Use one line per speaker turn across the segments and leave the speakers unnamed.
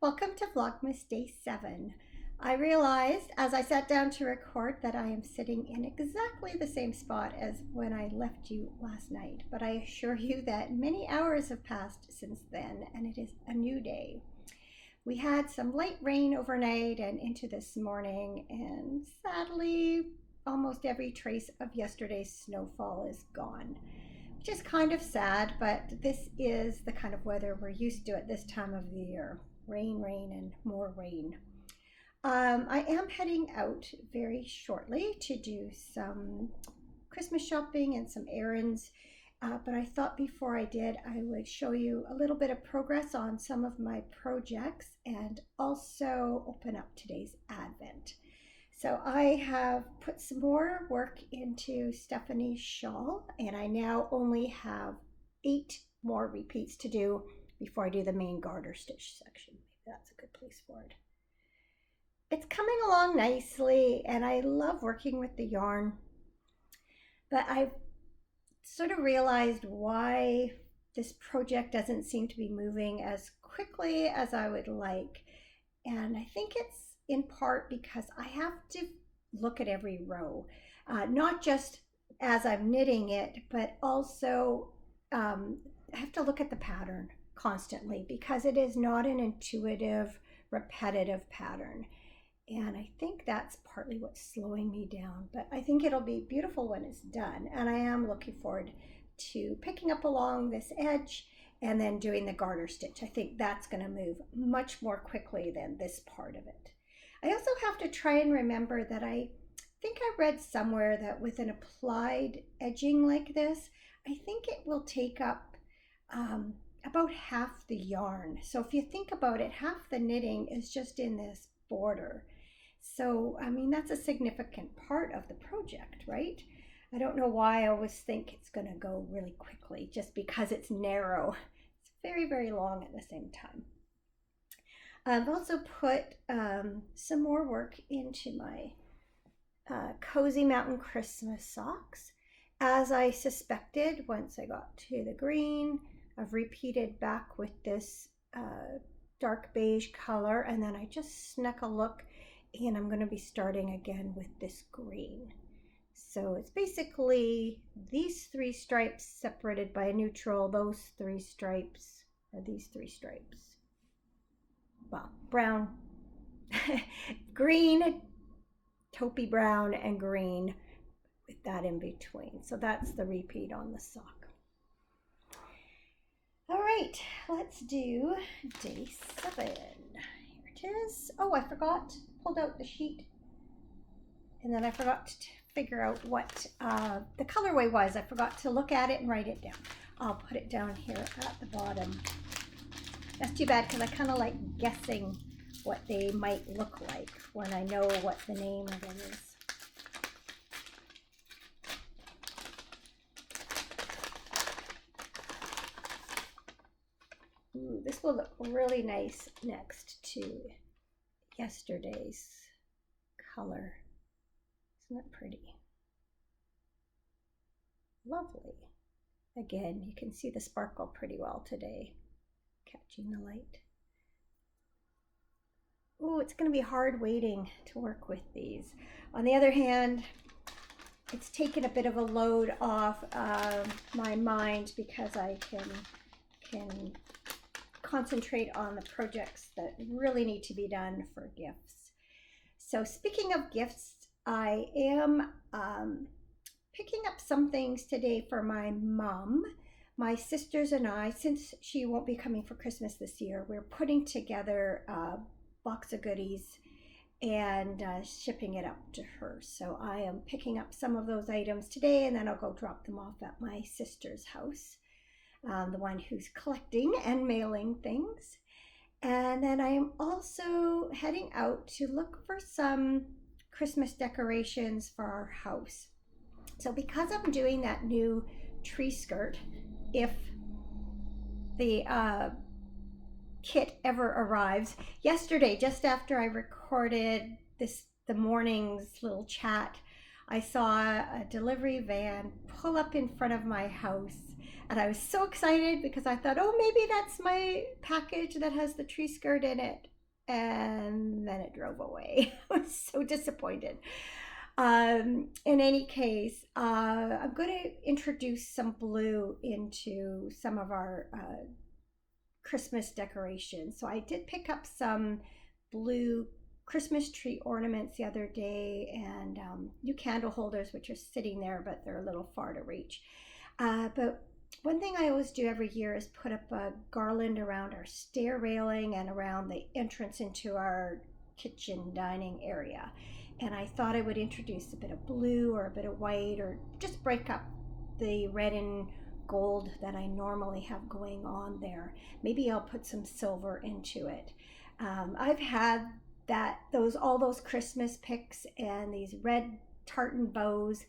Welcome to Vlogmas Day 7. I realized as I sat down to record that I am sitting in exactly the same spot as when I left you last night, but I assure you that many hours have passed since then and it is a new day. We had some light rain overnight and into this morning, and sadly, almost every trace of yesterday's snowfall is gone, which is kind of sad, but this is the kind of weather we're used to at this time of the year. Rain, rain, and more rain. I am heading out very shortly to do some Christmas shopping and some errands, but I thought before I did, I would show you a little bit of progress on some of my projects and also open up today's Advent. So I have put some more work into Stephanie's shawl, and I now only have 8 more repeats to do before I do the main garter stitch section. Maybe that's a good place for it. It's coming along nicely, and I love working with the yarn, but I've sort of realized why this project doesn't seem to be moving as quickly as I would like. And I think it's in part because I have to look at every row, not just as I'm knitting it, but also I have to look at the pattern constantly because it is not an intuitive, repetitive pattern. And I think that's partly what's slowing me down, but I think it'll be beautiful when it's done. And I am looking forward to picking up along this edge and then doing the garter stitch. I think that's going to move much more quickly than this part of it. I also have to try and remember that I think I read somewhere that with an applied edging like this, I think it will take up about half the yarn. So if you think about it, half the knitting is just in this border. So, I mean, that's a significant part of the project, right? I don't know why I always think it's going to go really quickly just because it's narrow. It's very, very long at the same time. I've also put some more work into my Cozy Mountain Christmas socks. As I suspected, once I got to the green, I've repeated back with this dark beige color, and then I just snuck a look, and I'm going to be starting again with this green. So it's basically these 3 stripes separated by a neutral, those 3 stripes, or these 3 stripes. Well, brown, green, taupey brown, and green with that in between. So that's the repeat on the sock. All right, let's do day 7. Here it is. Oh, I forgot, pulled out the sheet, and then I forgot to figure out what the colorway was. I forgot to look at it and write it down. I'll put it down here at the bottom. That's too bad because I kind of like guessing what they might look like when I know what the name of it is. Ooh, this will look really nice next to yesterday's color. Isn't that pretty? Lovely. Again, you can see the sparkle pretty well today, catching the light. Ooh, it's going to be hard waiting to work with these. On the other hand, it's taken a bit of a load off my mind because I can concentrate on the projects that really need to be done for gifts. So speaking of gifts, I am picking up some things today for my mom. My sisters and I, since she won't be coming for Christmas this year, we're putting together a box of goodies and shipping it up to her. So I am picking up some of those items today, and then I'll go drop them off at my sister's house. The one who's collecting and mailing things. And then I am also heading out to look for some Christmas decorations for our house. So because I'm doing that new tree skirt, if the kit ever arrives, yesterday, just after I recorded the morning's little chat, I saw a delivery van pull up in front of my house, and I was so excited because I thought, oh, maybe that's my package that has the tree skirt in it. And then it drove away. I was so disappointed. In any case, I'm going to introduce some blue into some of our Christmas decorations. So I did pick up some blue Christmas tree ornaments the other day, and new candle holders, which are sitting there, but they're a little far to reach. But one thing I always do every year is put up a garland around our stair railing and around the entrance into our kitchen dining area. And I thought I would introduce a bit of blue or a bit of white, or just break up the red and gold that I normally have going on there. Maybe I'll put some silver into it. I've had all those Christmas picks and these red tartan bows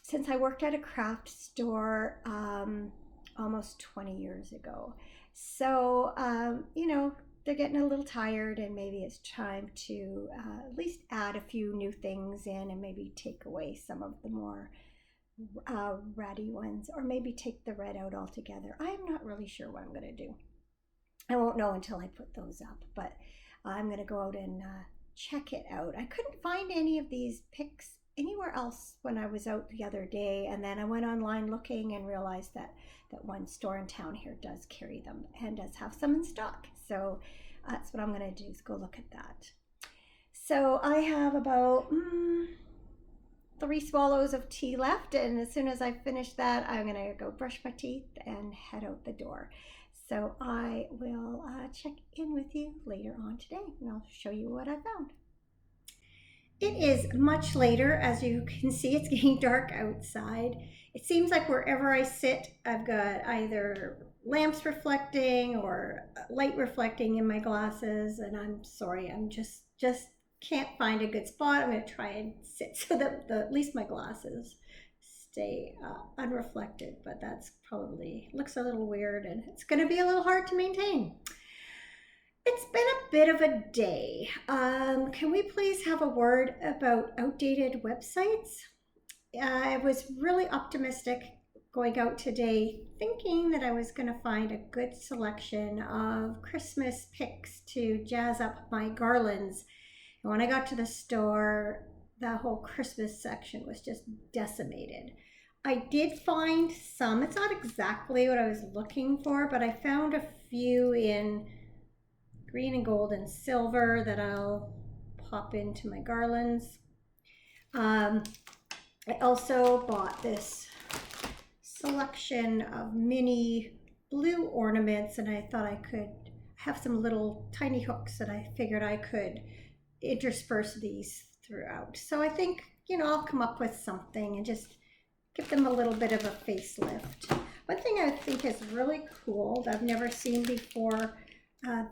since I worked at a craft store almost 20 years ago. So, they're getting a little tired, and maybe it's time to at least add a few new things in and maybe take away some of the more ratty ones, or maybe take the red out altogether. I'm not really sure what I'm going to do. I won't know until I put those up, but I'm going to go out and check it out. I couldn't find any of these picks anywhere else when I was out the other day, and then I went online looking and realized that one store in town here does carry them and does have some in stock. So that's what I'm going to do, is go look at that. So I have about 3 swallows of tea left, and as soon as I finish that, I'm going to go brush my teeth and head out the door. So I will check in with you later on today, and I'll show you what I found. It is much later. As you can see, it's getting dark outside. It seems like wherever I sit, I've got either lamps reflecting or light reflecting in my glasses, and I'm sorry, I'm just can't find a good spot. I'm going to try and sit so that at least my glasses stay unreflected, but that's probably looks a little weird, and it's going to be a little hard to maintain. It's been a bit of a day. Can we please have a word about outdated websites? I was really optimistic going out today, thinking that I was going to find a good selection of Christmas picks to jazz up my garlands. And when I got to the store, the whole Christmas section was just decimated. I did find some. It's not exactly what I was looking for, but I found a few in green and gold and silver that I'll pop into my garlands. I also bought this selection of mini blue ornaments, and I thought I could have some little tiny hooks that I figured I could intersperse these throughout. So I think, I'll come up with something and just give them a little bit of a facelift. One thing I think is really cool that I've never seen before,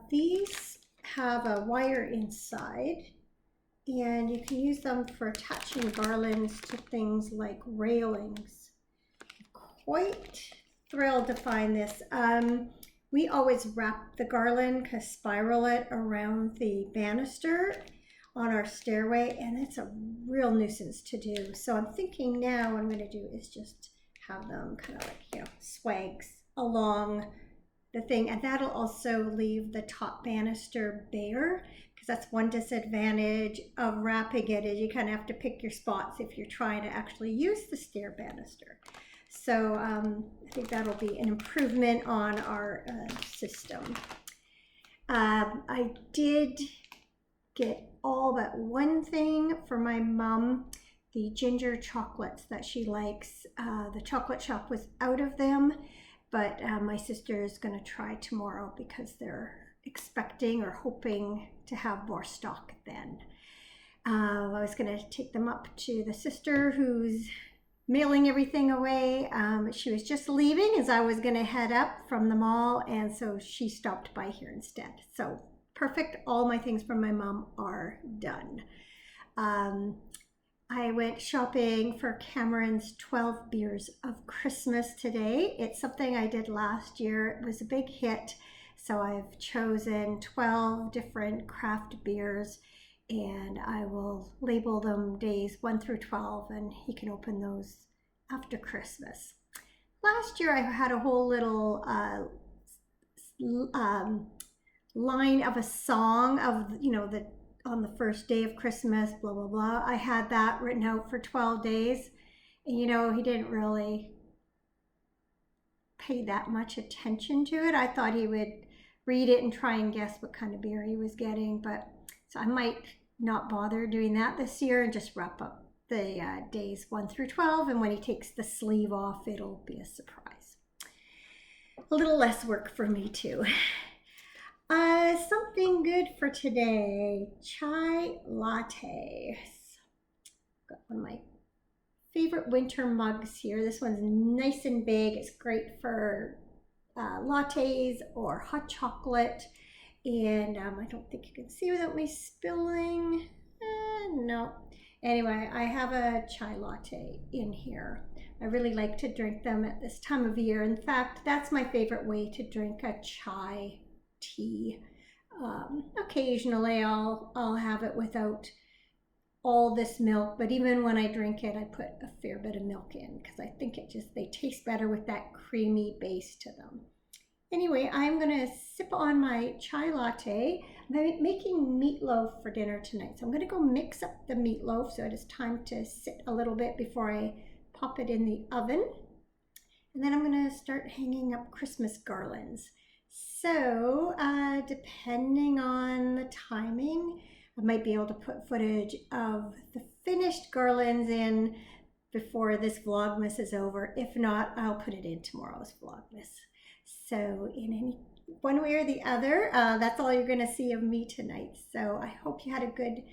these have a wire inside, and you can use them for attaching garlands to things like railings. Quite thrilled to find this. We always wrap the garland, spiral it around the banister on our stairway, and it's a real nuisance to do. So I'm thinking now what I'm going to do is just have them kind of like, swags along the thing, and that'll also leave the top banister bare, because that's one disadvantage of wrapping it, is you kind of have to pick your spots if you're trying to actually use the stair banister. So I think that'll be an improvement on our system. I did get all but one thing for my mom, the ginger chocolates that she likes. The chocolate shop was out of them, but my sister is going to try tomorrow because they're expecting or hoping to have more stock then. I was going to take them up to the sister who's mailing everything away. She was just leaving as I was going to head up from the mall, and so she stopped by here instead. So perfect. All my things from my mom are done. I went shopping for Cameron's 12 Beers of Christmas today. It's something I did last year. It was a big hit. So I've chosen 12 different craft beers, and I will label them days 1 through 12, and he can open those after Christmas. Last year I had a whole little line of a song of, the on the first day of Christmas, blah blah blah. I had that written out for 12 days, and he didn't really pay that much attention to it. I thought he would read it and try and guess what kind of beer he was getting, but so I might not bother doing that this year and just wrap up the days 1 through 12, and when he takes the sleeve off, it'll be a surprise. A little less work for me too. Something good for today, chai lattes. Got one of my favorite winter mugs here. This one's nice and big. It's great for lattes or hot chocolate. And I don't think you can see without me spilling. No. Anyway, I have a chai latte in here. I really like to drink them at this time of year. In fact, that's my favorite way to drink a chai tea. Occasionally I'll have it without all this milk, but even when I drink it, I put a fair bit of milk in because I think they taste better with that creamy base to them. Anyway, I'm gonna sip on my chai latte. I'm making meatloaf for dinner tonight, so I'm gonna go mix up the meatloaf so it is time to sit a little bit before I pop it in the oven. And then I'm gonna start hanging up Christmas garlands. So depending on the timing, I might be able to put footage of the finished garlands in before this Vlogmas is over. If not, I'll put it in tomorrow's Vlogmas. So in any one way or the other, that's all you're gonna see of me tonight. So I hope you had a good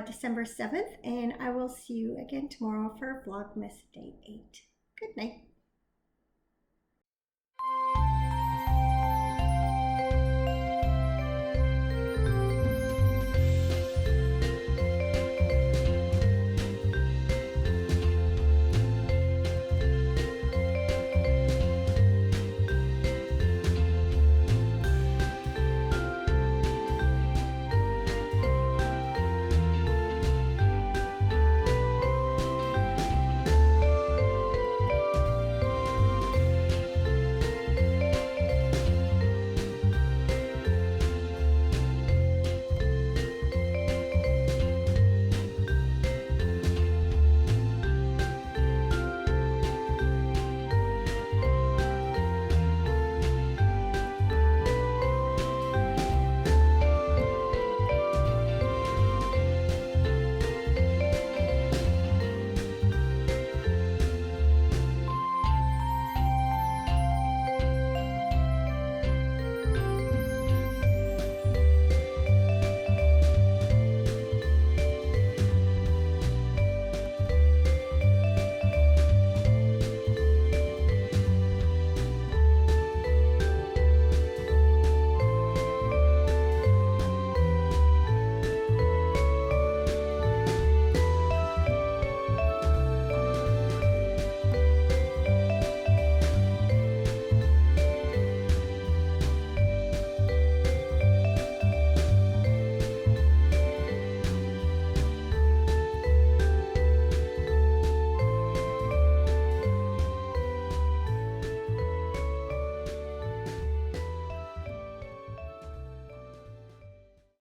December 7th, and I will see you again tomorrow for Vlogmas Day 8. Good night.